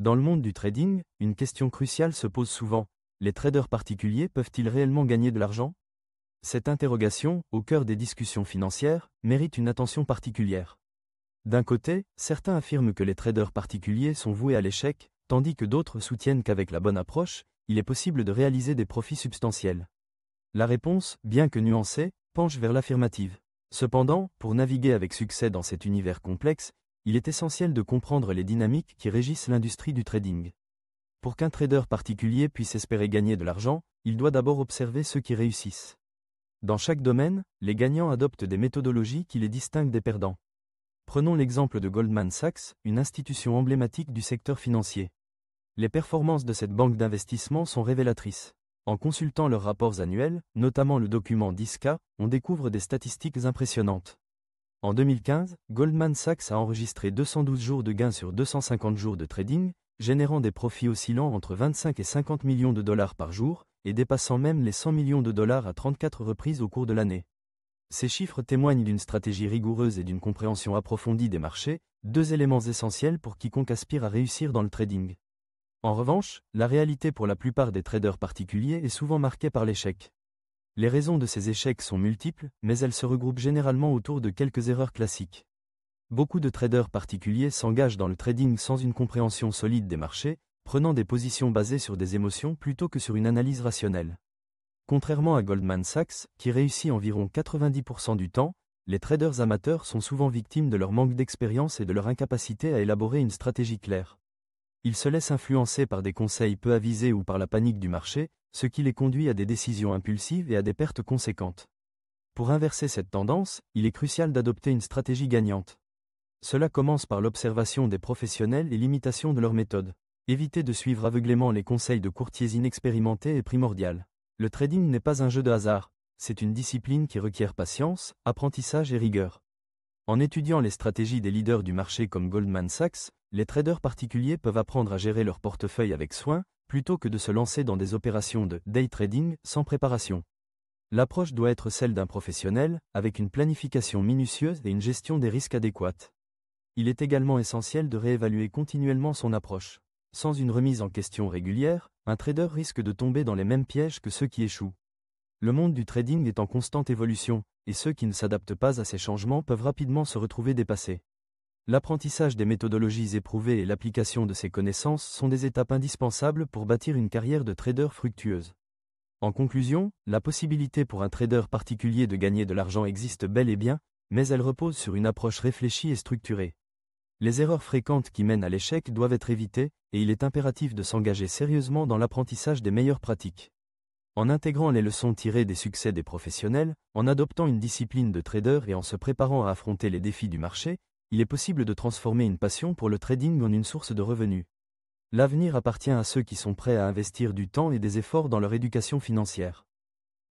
Dans le monde du trading, une question cruciale se pose souvent. Les traders particuliers peuvent-ils réellement gagner de l'argent? Cette interrogation, au cœur des discussions financières, mérite une attention particulière. D'un côté, certains affirment que les traders particuliers sont voués à l'échec, tandis que d'autres soutiennent qu'avec la bonne approche, il est possible de réaliser des profits substantiels. La réponse, bien que nuancée, penche vers l'affirmative. Cependant, pour naviguer avec succès dans cet univers complexe, il est essentiel de comprendre les dynamiques qui régissent l'industrie du trading. Pour qu'un trader particulier puisse espérer gagner de l'argent, il doit d'abord observer ceux qui réussissent. Dans chaque domaine, les gagnants adoptent des méthodologies qui les distinguent des perdants. Prenons l'exemple de Goldman Sachs, une institution emblématique du secteur financier. Les performances de cette banque d'investissement sont révélatrices. En consultant leurs rapports annuels, notamment le document 10K, on découvre des statistiques impressionnantes. En 2015, Goldman Sachs a enregistré 212 jours de gains sur 250 jours de trading, générant des profits oscillant entre 25 et 50 millions de dollars par jour, et dépassant même les 100 millions de dollars à 34 reprises au cours de l'année. Ces chiffres témoignent d'une stratégie rigoureuse et d'une compréhension approfondie des marchés, deux éléments essentiels pour quiconque aspire à réussir dans le trading. En revanche, la réalité pour la plupart des traders particuliers est souvent marquée par l'échec. Les raisons de ces échecs sont multiples, mais elles se regroupent généralement autour de quelques erreurs classiques. Beaucoup de traders particuliers s'engagent dans le trading sans une compréhension solide des marchés, prenant des positions basées sur des émotions plutôt que sur une analyse rationnelle. Contrairement à Goldman Sachs, qui réussit environ 90% du temps, les traders amateurs sont souvent victimes de leur manque d'expérience et de leur incapacité à élaborer une stratégie claire. Ils se laissent influencer par des conseils peu avisés ou par la panique du marché, ce qui les conduit à des décisions impulsives et à des pertes conséquentes. Pour inverser cette tendance, il est crucial d'adopter une stratégie gagnante. Cela commence par l'observation des professionnels et l'imitation de leurs méthodes. Éviter de suivre aveuglément les conseils de courtiers inexpérimentés est primordial. Le trading n'est pas un jeu de hasard, c'est une discipline qui requiert patience, apprentissage et rigueur. En étudiant les stratégies des leaders du marché comme Goldman Sachs, les traders particuliers peuvent apprendre à gérer leur portefeuille avec soin, plutôt que de se lancer dans des opérations de day trading sans préparation. L'approche doit être celle d'un professionnel, avec une planification minutieuse et une gestion des risques adéquate. Il est également essentiel de réévaluer continuellement son approche. Sans une remise en question régulière, un trader risque de tomber dans les mêmes pièges que ceux qui échouent. Le monde du trading est en constante évolution, et ceux qui ne s'adaptent pas à ces changements peuvent rapidement se retrouver dépassés. L'apprentissage des méthodologies éprouvées et l'application de ces connaissances sont des étapes indispensables pour bâtir une carrière de trader fructueuse. En conclusion, la possibilité pour un trader particulier de gagner de l'argent existe bel et bien, mais elle repose sur une approche réfléchie et structurée. Les erreurs fréquentes qui mènent à l'échec doivent être évitées, et il est impératif de s'engager sérieusement dans l'apprentissage des meilleures pratiques. En intégrant les leçons tirées des succès des professionnels, en adoptant une discipline de trader et en se préparant à affronter les défis du marché, il est possible de transformer une passion pour le trading en une source de revenus. L'avenir appartient à ceux qui sont prêts à investir du temps et des efforts dans leur éducation financière.